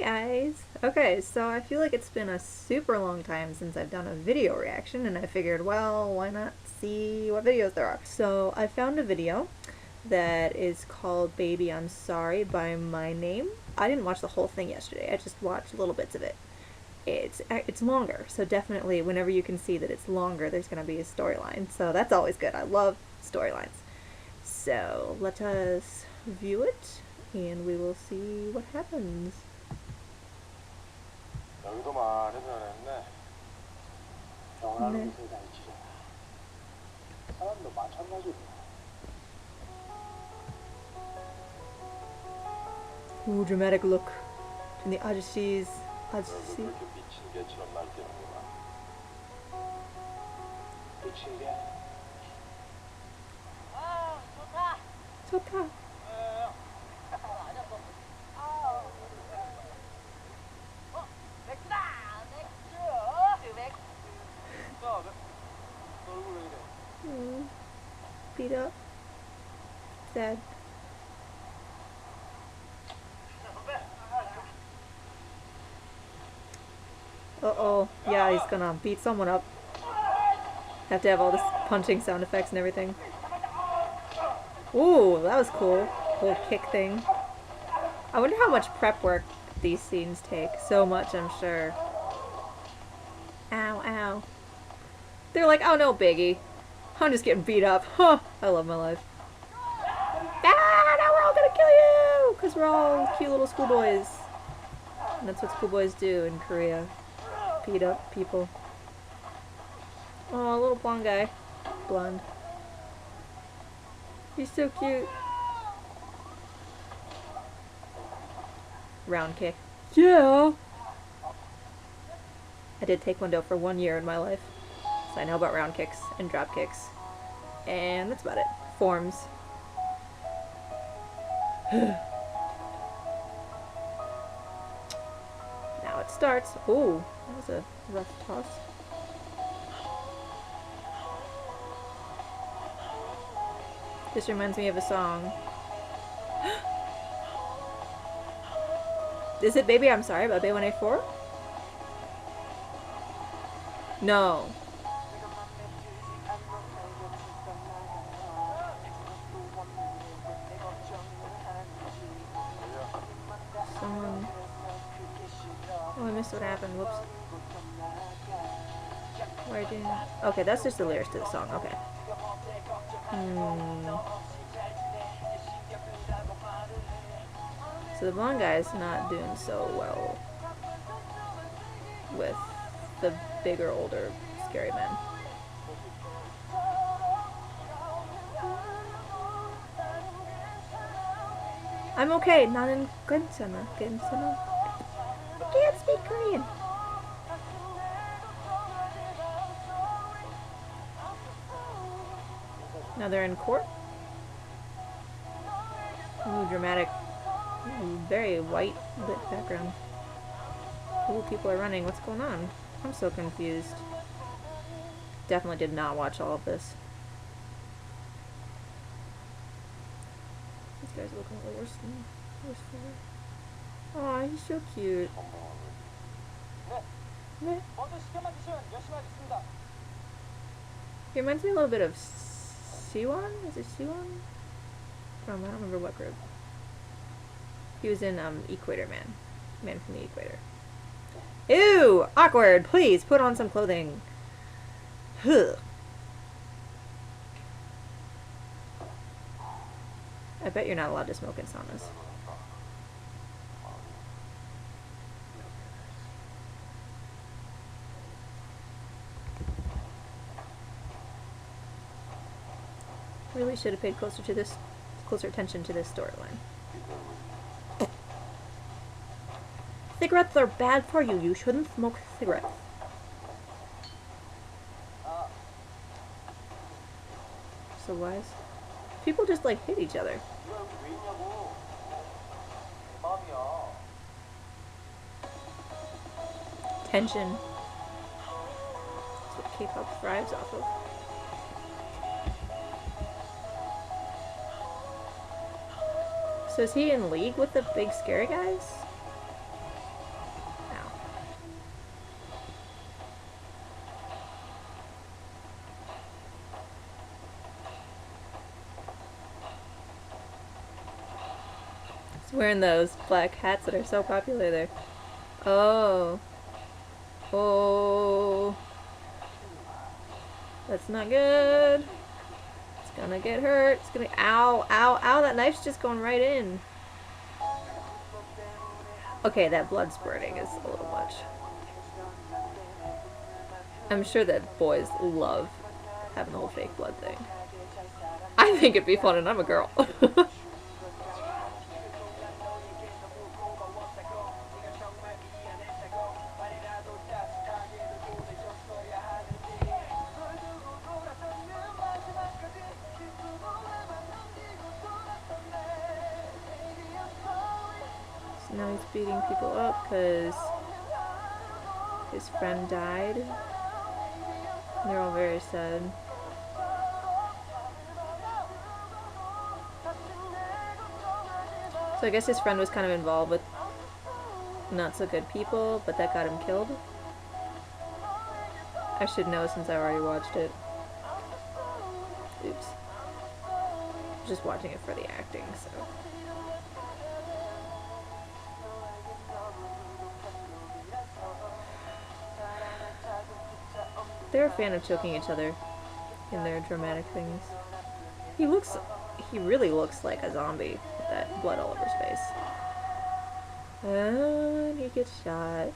guys! Okay, so I feel like it's been a super long time since I've done a video reaction, and I figured, well, why not see what videos there are? So I found a video that is called Baby I'm Sorry by MYNAME. I didn't watch the whole thing yesterday, I just watched little bits of it. It's longer, so definitely whenever you can see that it's longer, there's going to be a storyline, so that's always good. I love storylines. So let us view it, and we will see what happens. 여기도 많이 변했네. 영화를 네. 세상에 지잖아. 사람도 마찬가지고. Ooh, dramatic look from the 아저씨's 아저씨. 이렇게 미친 개처럼 날뛰는구나. 미친 개? 아, 좋다. 좋다. 맥주다. 맥주. 맥주. 야, 너 얼굴 왜 이래? Beat up. Sad. Uh-oh. Yeah, he's gonna beat someone up. Have to have all this punching sound effects and everything. Ooh, that was cool. Whole kick thing. I wonder how much prep work these scenes take. So much, I'm sure. Ow, ow. They're like, oh no, biggie. I'm just getting beat up. Huh. I love my life. Ah, now we're all gonna kill you! Because we're all cute little schoolboys. And that's what schoolboys do in Korea. Beat up people. Oh, little blonde guy. Blonde. He's so cute. Round kick. Yeah! I did Taekwondo for 1 year in my life. So I know about round kicks and drop kicks. And that's about it. Forms. Now it starts. Ooh, that was a rough toss. This reminds me of a song. Is it Baby I'm Sorry by B1A4? No. Someone... Oh, I missed what happened. Whoops. Why didn't... Okay, that's just the lyrics to the song. Okay. So the blonde guy's not doing so well with the bigger, older, scary men. I'm okay. 나는 괜찮아. 괜찮아. I can't speak Korean. Now they're in court. Ooh, dramatic. Ooh, very white lit background. Ooh, people are running. What's going on? I'm so confused. Definitely did not watch all of this. These guys are looking a little worse than worse for her. Aw, he's so cute. 네. 먼저 시켜만 주시면 열심히 하겠습니다. He reminds me a little bit of Siwon? Is it Siwon? From, I don't remember what group. He was in Equator Man. Man from the Equator. Ew! Awkward! Please, put on some clothing. Huh. I bet you're not allowed to smoke in saunas. Really should have paid closer attention to this storyline. Cigarettes are bad for you. You shouldn't smoke cigarettes. So wise. People just like hit each other. Tension. That's what K-pop thrives off of. So is he in league with the big scary guys? Wearing those black hats that are so popular there. Oh. Oh. That's not good. It's gonna get hurt. It's gonna. Ow, ow, ow. That knife's just going right in. Okay, that blood spurting is a little much. I'm sure that boys love having the whole fake blood thing. I think it'd be fun, and I'm a girl. So now he's beating people up because his friend died. They're all very sad. So I guess his friend was kind of involved with not so good people, but that got him killed. I should know since I already watched it. Oops. I'm just watching it for the acting, so. They're a fan of choking each other in their dramatic things. He really looks like a zombie with that blood all over his face. And he gets shot.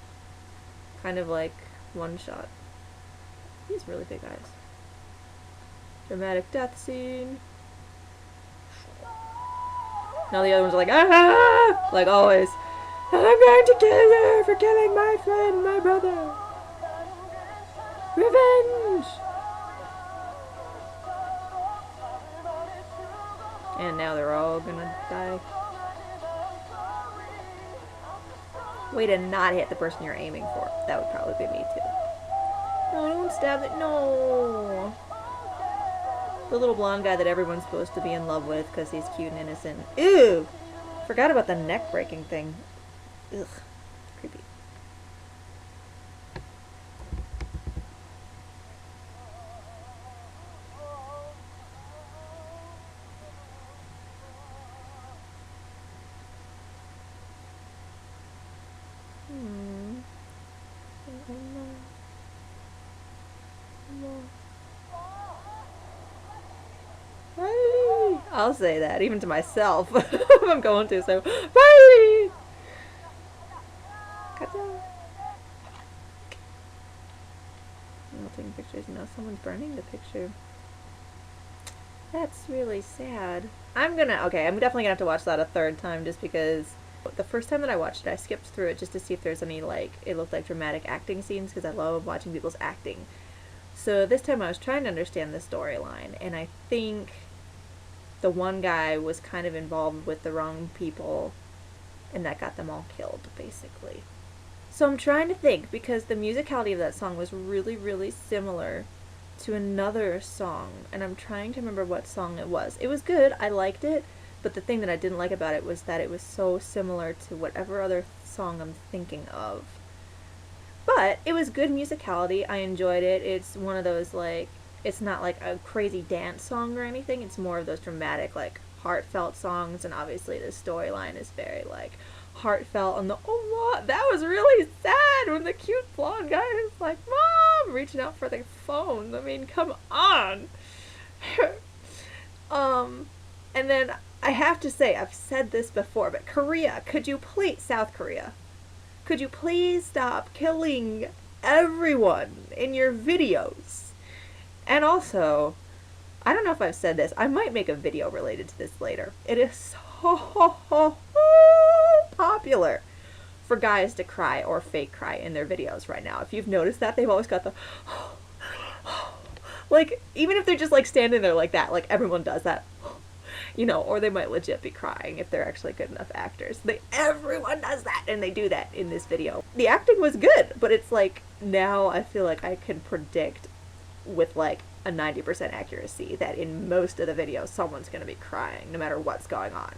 Kind of like one shot. He has really big eyes. Dramatic death scene. Now the other ones are like, ah! Like always. I'm going to kill you for killing my friend, my brother. Revenge! And now they're all gonna die. Way to not hit the person you're aiming for. That would probably be me too. No, don't stab it. No! The little blonde guy that everyone's supposed to be in love with because he's cute and innocent. Ew! Forgot about the neck breaking thing. Ugh. Creepy. I'll say that, even to myself, if I'm going to, so, bye! I'm not taking pictures, no, someone's burning the picture. That's really sad. I'm definitely gonna have to watch that a third time, just because the first time that I watched it, I skipped through it just to see if there's any, like, it looked like dramatic acting scenes, because I love watching people's acting. So this time I was trying to understand the storyline, and I think the one guy was kind of involved with the wrong people, and that got them all killed, basically. So I'm trying to think, because the musicality of that song was really, really similar to another song, and I'm trying to remember what song it was. It was good, I liked it, but the thing that I didn't like about it was that it was so similar to whatever other song I'm thinking of. But it was good musicality, I enjoyed it. It's one of those, like, it's not like a crazy dance song or anything. It's more of those dramatic, like, heartfelt songs. And obviously the storyline is very, like, heartfelt. And that was really sad when the cute blonde guy is like, Mom! Reaching out for the phone. I mean, come on! And then I have to say, I've said this before, but Korea, South Korea, could you please stop killing everyone in your videos? And also, I don't know if I've said this, I might make a video related to this later. It is so popular for guys to cry or fake cry in their videos right now. If you've noticed that, they've always got the like, even if they're just like standing there like that, like everyone does that, you know, or they might legit be crying if they're actually good enough actors. Everyone does that, and they do that in this video. The acting was good, but it's like, now I feel like I can predict with like a 90% accuracy that in most of the videos someone's gonna be crying no matter what's going on.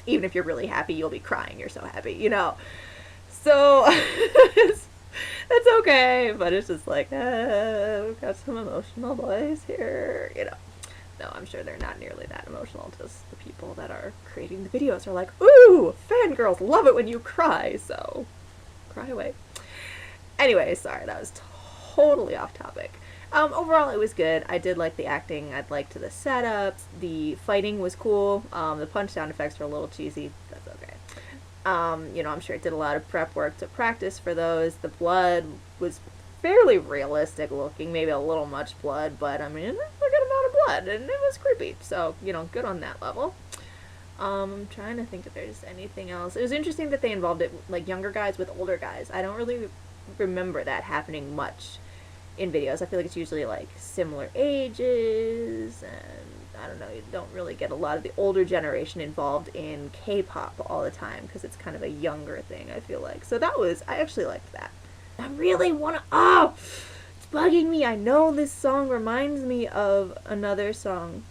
Even if you're really happy, you'll be crying, you're so happy, you know. So that's okay, but it's just like, we've got some emotional boys here, you know. No, I'm sure they're not nearly that emotional. Just the people that are creating the videos are like, ooh, fangirls love it when you cry, so cry away. Anyway, sorry, that was totally off topic. Overall, it was good. I did like the acting. I liked the setups. The fighting was cool. The punch sound effects were a little cheesy. That's okay. You know, I'm sure it did a lot of prep work to practice for those. The blood was fairly realistic looking. Maybe a little much blood, but I mean, a good amount of blood, and it was creepy. So, you know, good on that level. I'm trying to think if there's anything else. It was interesting that they involved it, like, younger guys with older guys. I don't really remember that happening much in videos. I feel like it's usually like similar ages, and I don't know, you don't really get a lot of the older generation involved in K-pop all the time because it's kind of a younger thing, I feel like. So that was, I actually liked that. I really want to, oh, it's bugging me. I know this song reminds me of another song.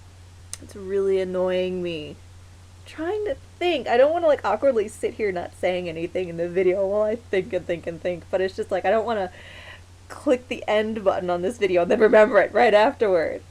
It's really annoying me. I'm trying to think. I don't want to like awkwardly sit here not saying anything in the video while I think and think and think, but it's just like I don't want to click the end button on this video and then remember it right afterward.